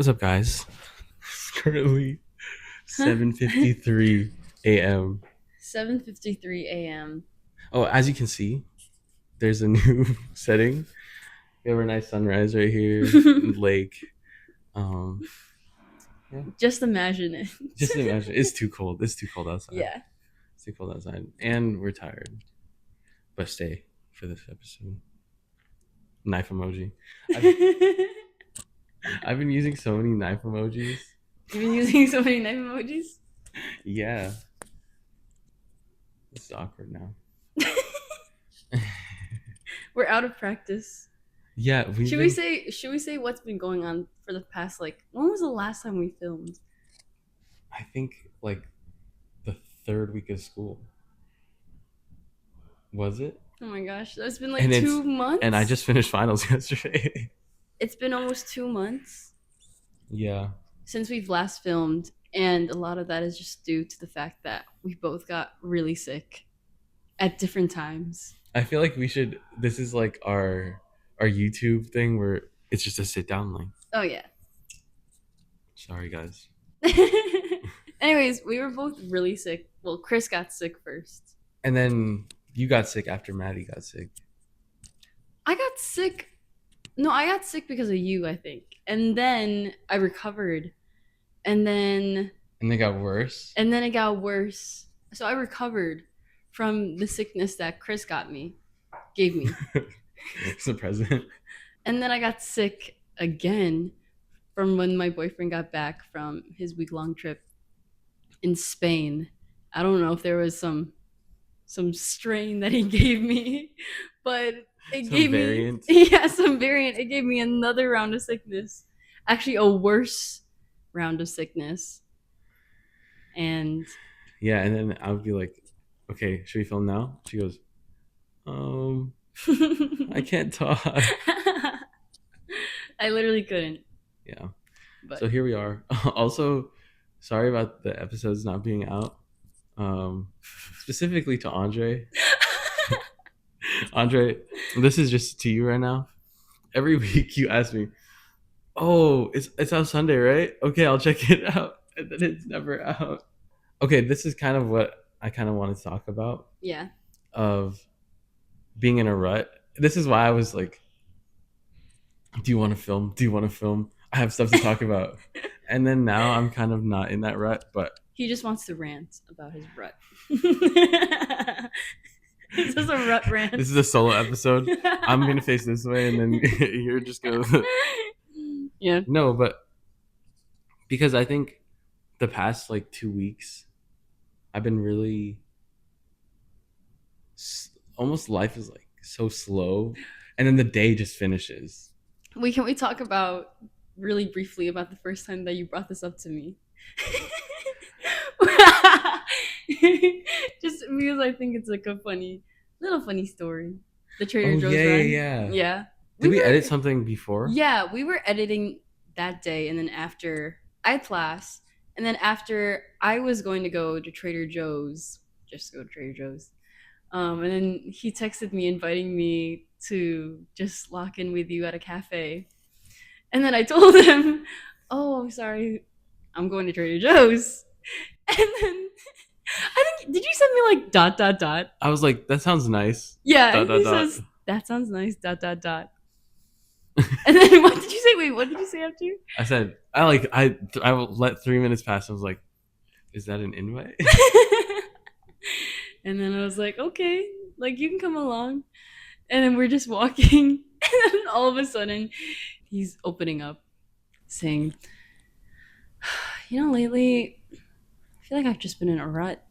What's up, guys? It's currently 7:53 a.m. 7:53 a.m. Oh, as you can see, there's a new setting. We have a nice sunrise right here, lake. Um, yeah, Just imagine it. just imagine. It's too cold. It's too cold outside. Yeah. It's too cold outside, and we're tired. But stay for this episode. Knife emoji. I've, I've been using so many knife emojis. You've been using so many knife emojis? Yeah, this is awkward now. We're out of practice. Yeah, Should we say what's been going on for the past, like, when was the last time we filmed? I think like the third week of school. Was it? Oh my gosh, that's been like And it's 2 months. and I just finished finals yesterday. It's been almost 2 months Yeah. since we've last filmed, and a lot of that is just due to the fact that we both got really sick at different times. I feel like we should this is like our YouTube thing where it's just a sit down link. Oh yeah. Sorry guys. Anyways, we were both really sick. Well, Chris got sick first. And then you got sick after Maddie got sick. I got sick. No, I got sick because of you, I think. And then I recovered. And then And they got worse. it got worse. So I recovered from the sickness that Chris gave me. It's the president. And then I got sick again from when my boyfriend got back from his week-long trip in Spain. I don't know if there was some strain that he gave me, but it Some gave variant. me some variant. It gave me another round of sickness. Actually, a worse round of sickness. And Yeah, and then I would be like, okay, should we film now? She goes, I can't talk. I literally couldn't. Yeah. But So here we are. Also, sorry about the episodes not being out. Specifically to Andre. Andre, this is just to you right now. Every week you ask me, "Oh, it's out Sunday, right? Okay, I'll check it out." And then it's never out. Okay, this is kind of what I kind of want to talk about yeah. of being in a rut. This is why I was like, "Do you want to film? Do you want to film? I have stuff to talk about." And then now I'm kind of not in that rut, but He just wants to rant about his rut. This is a rut rant. this is a solo episode. I'm gonna face this way, and then you're just gonna. Yeah. No, but because I think the past like 2 weeks, I've been really almost life is like so slow, and then the day just finishes. Can we talk about really briefly about the first time that you brought this up to me? Just because I think it's like a little funny story. The Trader Oh Joe's yeah, run. yeah, yeah. Yeah. Did we were- edit something before? Yeah, we were editing that day, and then after I had class, and then after I was going to go to Trader Joe's, just go to Trader Joe's. And then he texted me inviting me to just lock in with you at a cafe. And then I told him, "Oh, sorry, I'm going to Trader Joe's." And then I think, did you send me like dot dot dot? I was like, that sounds nice. Yeah, Dot, dot, he dot. says that sounds nice. Dot dot dot. And then what did you say? Wait, what did you say after? I said, I let 3 minutes pass. I was like, is that an invite? And then I was like, okay, like you can come along. And then we're just walking, and then all of a sudden, he's opening up, saying, lately, I feel like I've just been in a rut.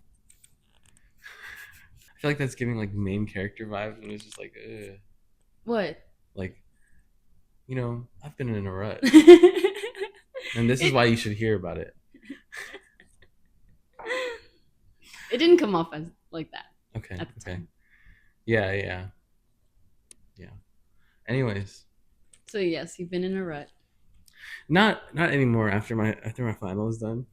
I feel like that's giving like main character vibes, and it's just like, What? like, I've been in a rut, and this is why you should hear about it. It didn't come off as like that. Okay. At the Okay. time. Yeah. Anyways, So yes, you've been in a rut. not anymore after my final is done.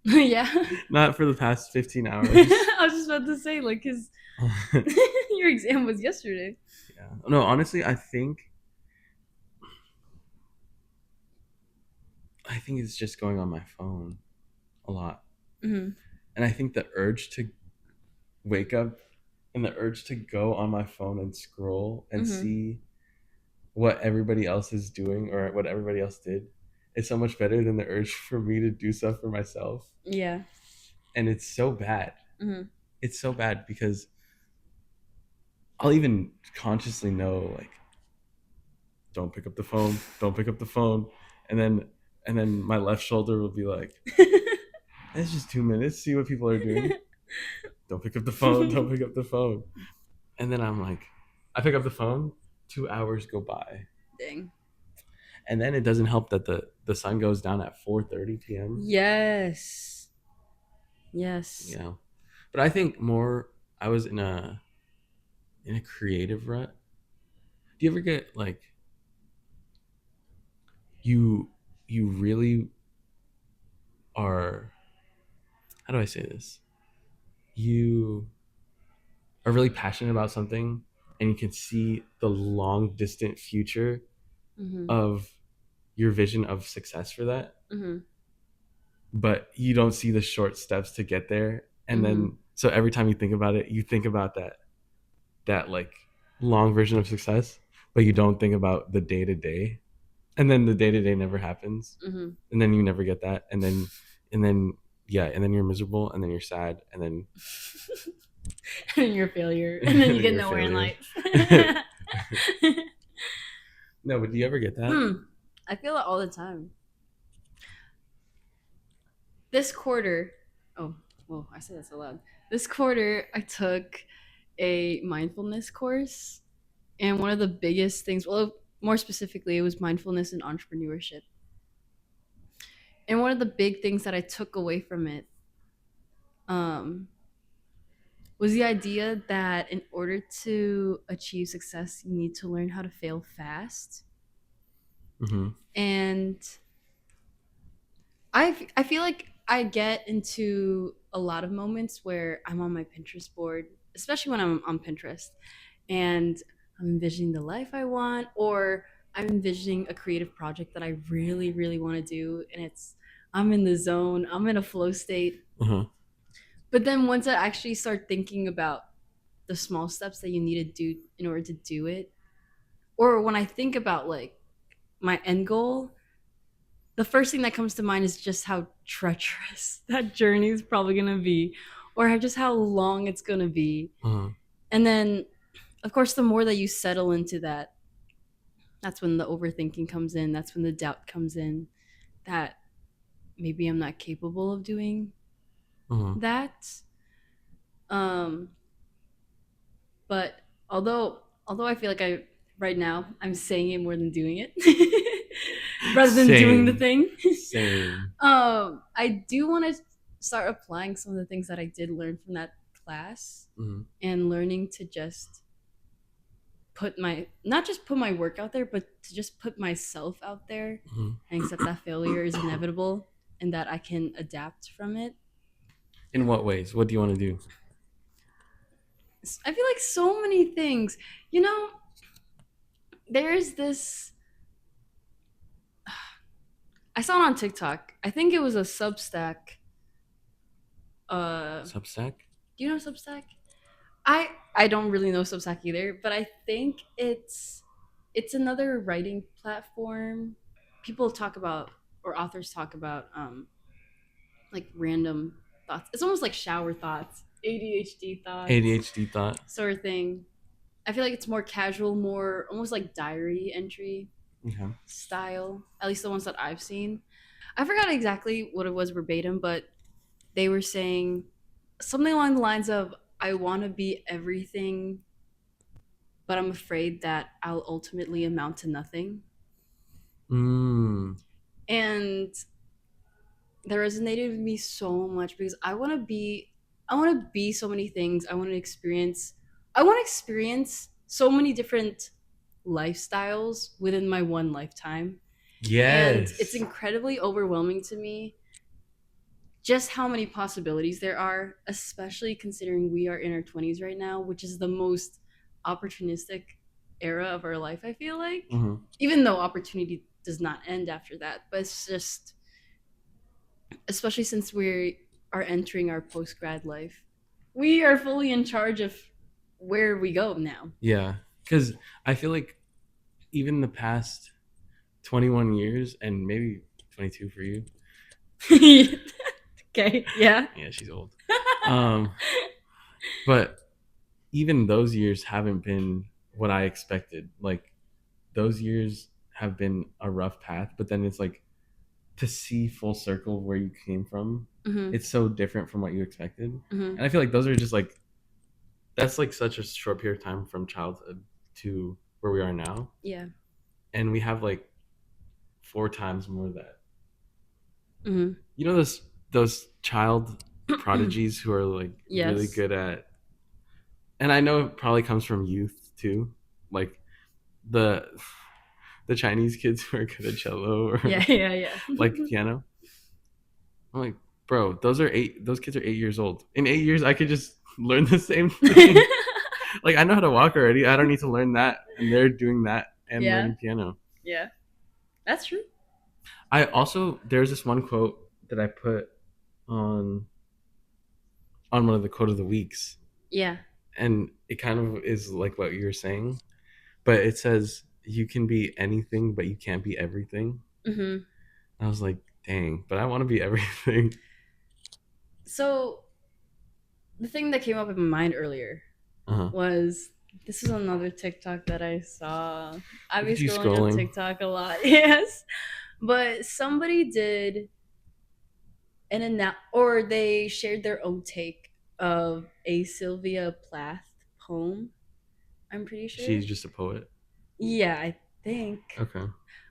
Yeah. Not for the past 15 hours. I was just about to say, like, his your exam was yesterday. Yeah. No, honestly, I think think it's just going on my phone a lot. Mm-hmm. And I think the urge to wake up and the urge to go on my phone and scroll and Mm-hmm. see what everybody else is doing or what everybody else did is so much better than the urge for me to do stuff for myself. Yeah. And it's so bad. Mm-hmm. It's so bad because I'll even consciously know, like, don't pick up the phone, don't pick up the phone. And then my left shoulder will be like, it's just 2 minutes, see what people are doing. Don't pick up the phone, don't pick up the phone. And then I'm like, I pick up the phone, 2 hours go by. Dang. And then it doesn't help that the sun goes down at 4:30 p.m. Yes. Yes. You know. But I think more I was in a creative rut. Do you ever get like you really are, how do I say this? You are really passionate about something and you can see the long distant future Mm-hmm. of your vision of success for that, Mm-hmm. but you don't see the short steps to get there. And Mm-hmm. then so every time you think about it, you think about that like long version of success, but you don't think about the day to day. And then the day to day never happens. Mm-hmm. And then you never get that. And then yeah, and then you're miserable and then you're sad and then And you're a failure, and then you get you're a nowhere in failure. life. No, but do you ever get that? I feel it all the time. This quarter, oh, well, I said that so loud. This quarter, I took a mindfulness course, and one of the biggest things, well, more specifically, it was mindfulness and entrepreneurship. And one of the big things that I took away from it um, was the idea that in order to achieve success, you need to learn how to fail fast. Mm-hmm. And I feel like I get into a lot of moments where I'm on my Pinterest board, especially when I'm on Pinterest, and I'm envisioning the life I want, or I'm envisioning a creative project that I really, really want to do, and I'm in the zone, I'm in a flow state. Uh-huh. But then once I actually start thinking about the small steps that you need to do in order to do it, or when I think about like my end goal, the first thing that comes to mind is just how treacherous that journey is probably going to be, or just how long it's going to be. Uh-huh. And then, of course, the more that you settle into that, that's when the overthinking comes in. That's when the doubt comes in that maybe I'm not capable of doing Uh-huh. that. Um, but although I feel like right now I'm saying it more than doing it, rather than doing the thing. Same. I do want to start applying some of the things that I did learn from that class, Mm-hmm. and learning to just not just put my work out there, but to just put myself out there, Mm-hmm. and accept that failure is inevitable and that I can adapt from it. In what ways? What do you want to do? I feel like so many things. You know, there's this. I saw it on TikTok. I think it was a Substack. Substack? Do you know Substack? I don't really know Substack either, but I think it's another writing platform. People talk about, or authors talk about, like random thoughts. It's almost like shower thoughts, ADHD thoughts, ADHD thought. sort of thing. I feel like it's more casual, more almost like diary entry Okay. style. At least the ones that I've seen. I forgot exactly what it was verbatim, but they were saying something along the lines of, I want to be everything, but I'm afraid that I'll ultimately amount to nothing. Mm. And that resonated with me so much because I want to be so many things. I want to experience so many different lifestyles within my one lifetime. And Yes. it's incredibly overwhelming to me just how many possibilities there are, especially considering we are in our 20s right now, which is the most opportunistic era of our life, I feel like. Mm-hmm. Even though opportunity does not end after that, but it's just especially since we are entering our post grad life. We are fully in charge of where we go now. Yeah, because I feel like even the past 21 years and maybe 22 for you. Okay, yeah. Yeah, she's old. Um, but even those years haven't been what I expected. Like those years have been a rough path, but then it's like to see full circle where you came from. Mm-hmm. It's so different from what you expected, Mm-hmm. and I feel like those are just like that's like such a short period of time from childhood to where we are now, Yeah. and we have like four times more of that. Mm-hmm. You know those child prodigies who are like really Yes. good at, and I know it probably comes from youth too, like the the Chinese kids who are good at cello Yeah, or yeah, yeah. like piano. I'm like, bro, those are eight. Those kids are 8 years old. In 8 years, I could just learn the same thing. Like I know how to walk already. I don't need to learn that, and they're doing that and Yeah, learning piano. yeah. That's true. I also there's this one quote that I put on on one of the quote of the weeks, Yeah. and it kind of is like what you were saying, but it says you can be anything, but you can't be everything. Mm-hmm. I was like, dang, but I want to be everything. So the thing that came up in my mind earlier Uh huh. was this is another TikTok that I saw. I Look at be you scrolling on scrolling. TikTok a lot, yes. But somebody did or they shared their own take of a Sylvia Plath poem. I'm pretty sure. She's just a poet. Yeah, I think. Okay.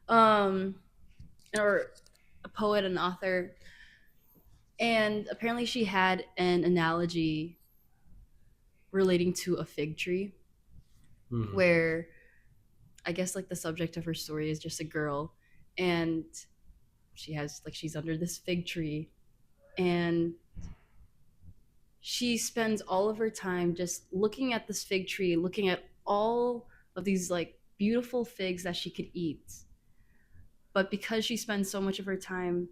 Um, or a poet and author, and apparently she had an analogy relating to a fig tree, Hmm. where I guess like the subject of her story is just a girl, and she's under this fig tree, and she spends all of her time just looking at this fig tree, looking at all of these like beautiful figs that she could eat. But because she spends so much of her time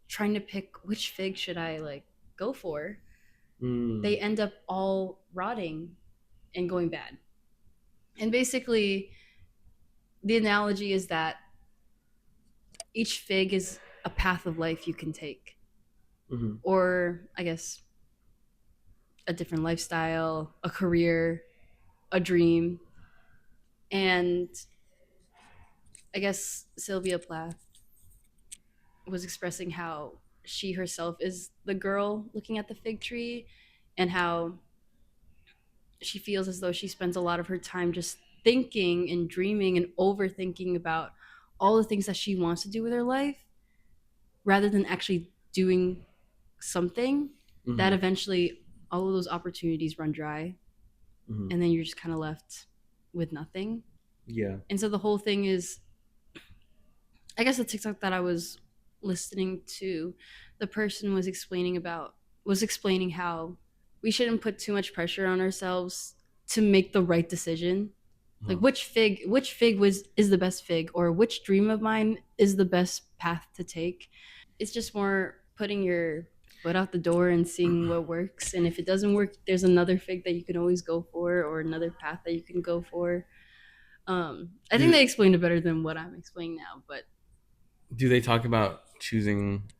trying to pick which fig should I like go for, Mm. they end up all rotting and going bad. And basically, the analogy is that each fig is a path of life you can take, Hmm. or I guess a different lifestyle, a career, a dream. And I guess Sylvia Plath was expressing how she herself is the girl looking at the fig tree, and how she feels as though she spends a lot of her time just thinking and dreaming and overthinking about all the things that she wants to do with her life rather than actually doing something, that Hmm. eventually all of those opportunities run dry, Hmm. and then you're just kind of left with nothing. Yeah. And so the whole thing is, I guess the TikTok that I was listening to, the person was explaining how we shouldn't put too much pressure on ourselves to make the right decision. Like Huh. which fig was is the best fig, or which dream of mine is the best path to take. It's just more putting your foot out the door and seeing what works. And if it doesn't work, there's another fig that you can always go for, or another path that you can go for. I think Do they explained it better than what I'm explaining now, but do they talk about choosing?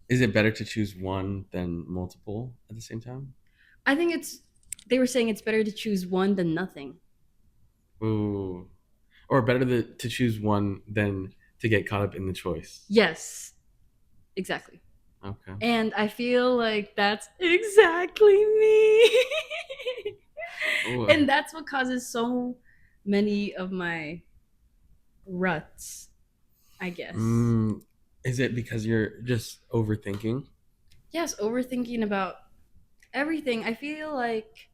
Is it better to choose one than multiple at the same time? I think they were saying it's better to choose one than nothing. Ooh, or better to choose one than to get caught up in the choice. Yes, exactly. Okay. And I feel like that's exactly me. Ooh. And that's what causes so many of my ruts, I guess. Mm, is it because you're just overthinking? Yes, overthinking about everything. I feel like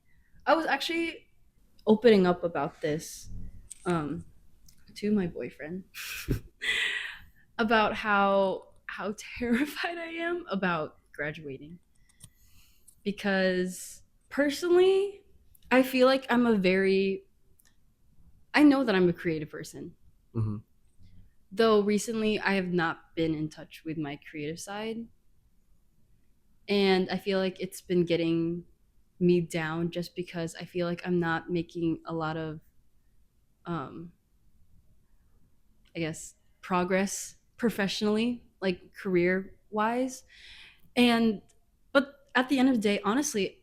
I was actually opening up about this um to my boyfriend about how terrified I am about graduating, because personally I feel like I know that I'm a creative person, Hmm. Though recently I have not been in touch with my creative side, and I feel like it's been getting me down just because I feel like I'm not making a lot of um I guess progress professionally, like career wise. And but at the end of the day, honestly,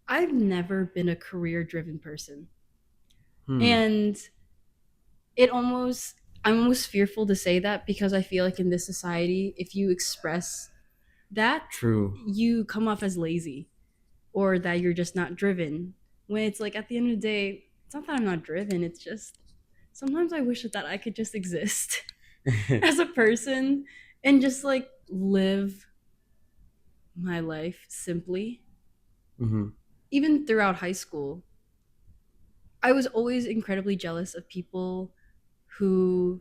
I've never been a career driven person. Hmm. And it almost I'm almost fearful to say that because I feel like in this society, if you express that, True. you come off as lazy or that you're just not driven. When it's like at the end of the day, it's not that I'm not driven, it's just sometimes I wish that I could just exist as a person and just like live my life simply. Hmm. Even throughout high school, I was always incredibly jealous of people who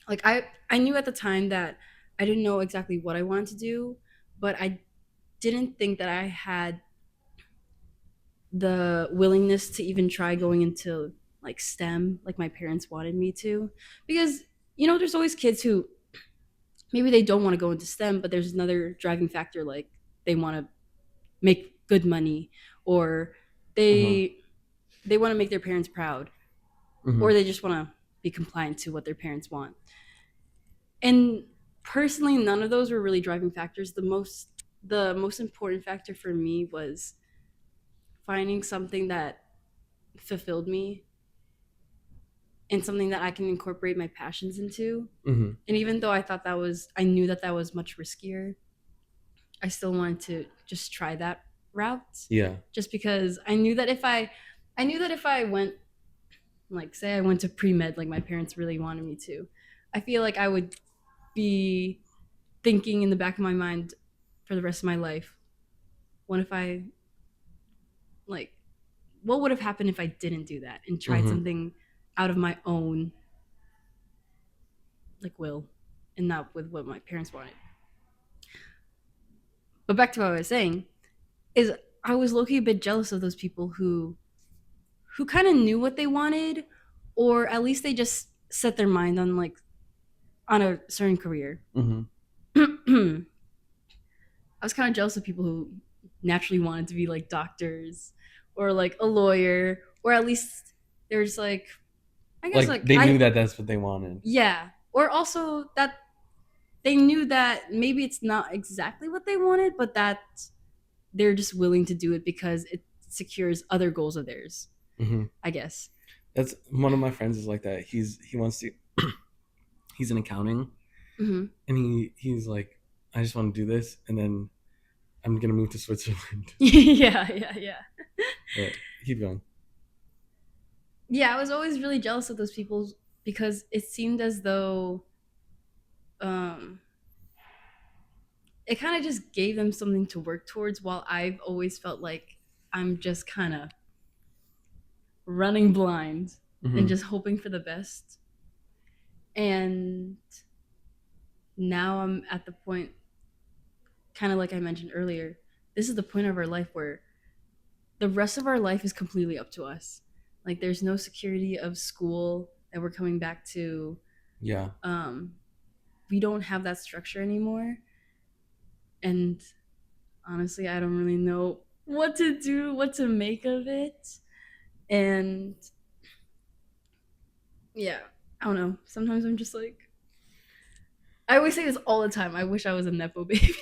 like I knew at the time that I didn't know exactly what I wanted to do, but I didn't think that I had the willingness to even try going into like STEM like my parents wanted me to, because there's always kids who maybe they don't want to go into STEM, but there's another driving factor like they want to make good money, or Uh-huh. they they want to make their parents proud, Hmm. or they just want to be compliant to what their parents want. And personally, none of those were really driving factors. The most important factor for me was finding something that fulfilled me and something that I can incorporate my passions into. Hmm. And even though I knew that that was much riskier, I still wanted to just try that route, Yeah. just because I knew that if I went, like, say I went to pre med, like my parents really wanted me to, I feel like I would be thinking in the back of my mind for the rest of my life, what if I, like, what would have happened if I didn't do that and tried Hmm. something out of my own, like, will, and not with what my parents wanted. But back to what I was saying is I was low-key a bit jealous of those people who kind of knew what they wanted, or at least they just set their mind on like on a certain career. Hmm. I was kind of jealous of people who naturally wanted to be like doctors or like a lawyer, or at least there's like, I guess, Like like they knew I that that's what they wanted. yeah, or also that they knew that maybe it's not exactly what they wanted, but that they're just willing to do it because it secures other goals of theirs, Hmm. I guess. That's one of my friends is like that. He wants to. He's in accounting, Hmm. and he's like, I just want to do this, and then I'm gonna move to Switzerland. Yeah, yeah, yeah. But keep going. Yeah, I was always really jealous of those people because it seemed as though um, it kind of just gave them something to work towards, while I've always felt like I'm just kind of running blind and Hmm. just hoping for the best. And now I'm at the point, kind of like I mentioned earlier, this is the point of our life where the rest of our life is completely up to us. Like there's no security of school that we're coming back to. Yeah. Um, we don't have that structure anymore. And honestly, I don't really know what to do, what to make of it. And yeah, I don't know. Sometimes I'm just like, I always say this all the time. I wish I was a nepo baby,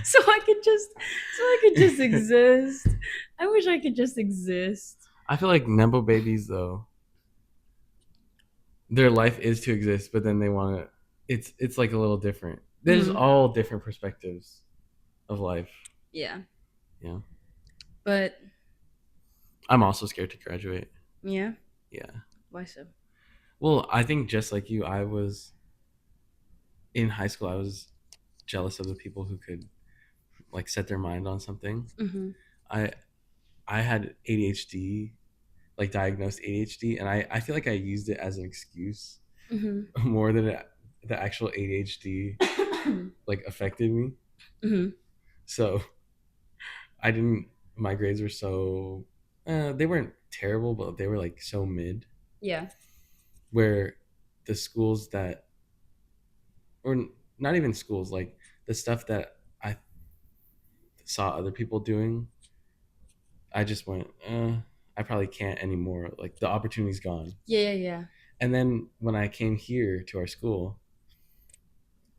so I could just exist. I wish I could just exist. I feel like Nembo babies though, their life is to exist, but then they want to. It's like a little different. There's Hmm. all different perspectives of life. Yeah, Yeah. but I'm also scared to graduate. yeah, Yeah. why so? Well, I think just like you, I was in high school. I was jealous of the people who could like set their mind on something. Hmm. I I had ADHD, like diagnosed ADHD, and I feel like I used it as an excuse Hmm. more than the actual ADHD like affected me. Hmm. So I didn't. My grades were so they weren't terrible, but they were like so mid. Yeah. Where the schools that, or not even schools, like the stuff that I saw other people doing, I just went, I probably can't anymore. Like the opportunity's gone. Yeah, yeah, And then when I came here to our school,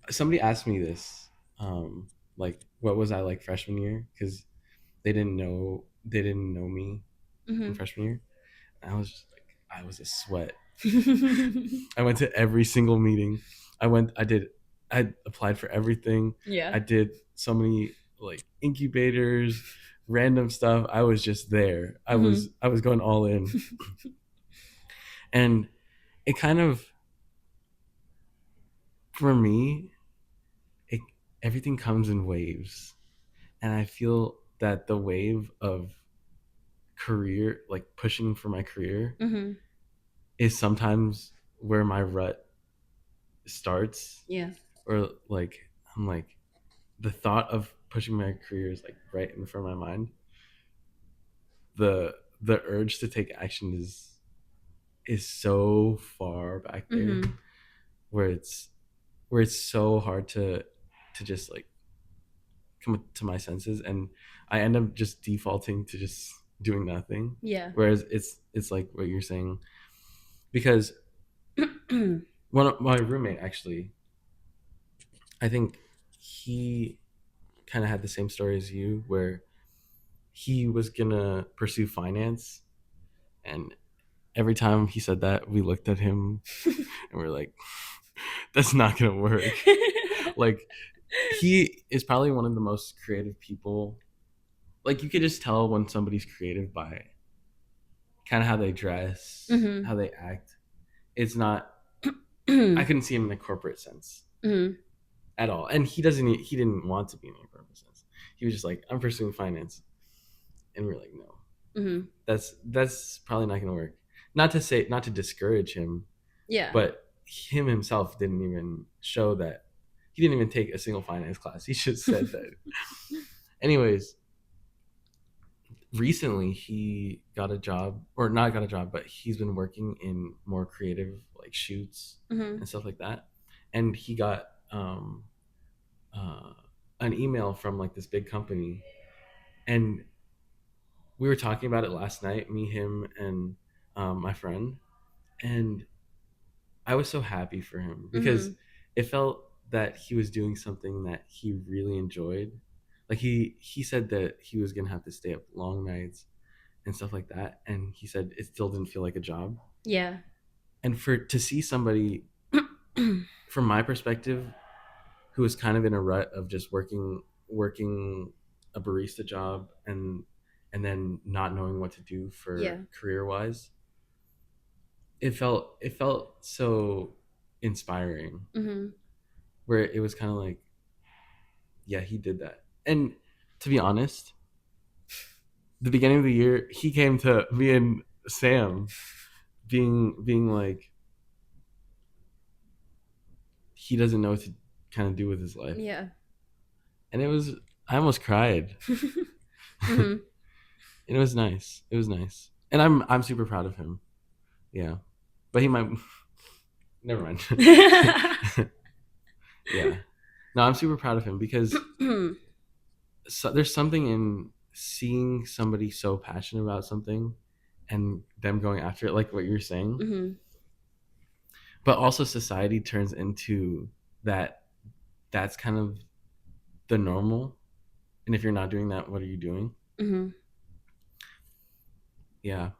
somebody asked me this, like, what was I like freshman year? Because they didn't know me yeah. in freshman year. And I was just like, I was a sweat. Hmm. I went to every single meeting. I applied for everything. Yeah. I did so many like incubators, random stuff. I was just there. Hmm. I was going all in. And it kind of, for me, it, everything comes in waves. And I feel that the wave of career, like pushing for my career, Hmm. is sometimes where my rut starts. Yeah. Or like, I'm like, the thought of pushing my career is like right in front of my mind. The urge to take action is so far back there, Hmm. where it's so hard to just like come to my senses, and I end up just defaulting to just doing nothing. Yeah. Whereas it's like what you're saying, because one of my roommate actually, I think he kind of had the same story as you, where he was gonna pursue finance, and every time he said that, we looked at him and we're like, that's not gonna work. Like, he is probably one of the most creative people. Like, you could just tell when somebody's creative by kind of how they dress, Hmm. how they act. It's not, I Hmm. couldn't see him in a corporate sense at all. And he didn't want to be in a corporate sense. He was just like, I'm pursuing finance. And we're like, no, Hmm. that's probably not gonna work. Not to say, not to discourage him, Yeah. but him himself didn't even show that. He didn't even take a single finance class. He just said that. Anyways, recently he got a job, or not got a job, but he's been working in more creative like shoots Hmm. and stuff like that. And he got uh, an email from like this big company, and we were talking about it last night, me, him, and my friend, and I was so happy for him because Hmm. it felt that he was doing something that he really enjoyed. Like, he said that he was gonna have to stay up long nights and stuff like that, and he said it still didn't feel like a job. Yeah. And for to see somebody, from my perspective, who was kind of in a rut of just working a barista job, and then not knowing what to do Yeah. for career wise, it felt so inspiring, Hmm. where it was kind of like, yeah, he did that. And to be honest, the beginning of the year, he came to me and Sam, being like, he doesn't know what to kind of do with his life. Yeah. And I almost cried. Hmm. It was nice. It was nice. And I'm super proud of him. Yeah. But he might, never mind. Yeah. No, I'm super proud of him because there's something in seeing somebody so passionate about something and them going after it, like what you're saying. Hmm. But also society turns into that. That's kind of the normal. And if you're not doing that, what are you doing? Hmm. Yeah.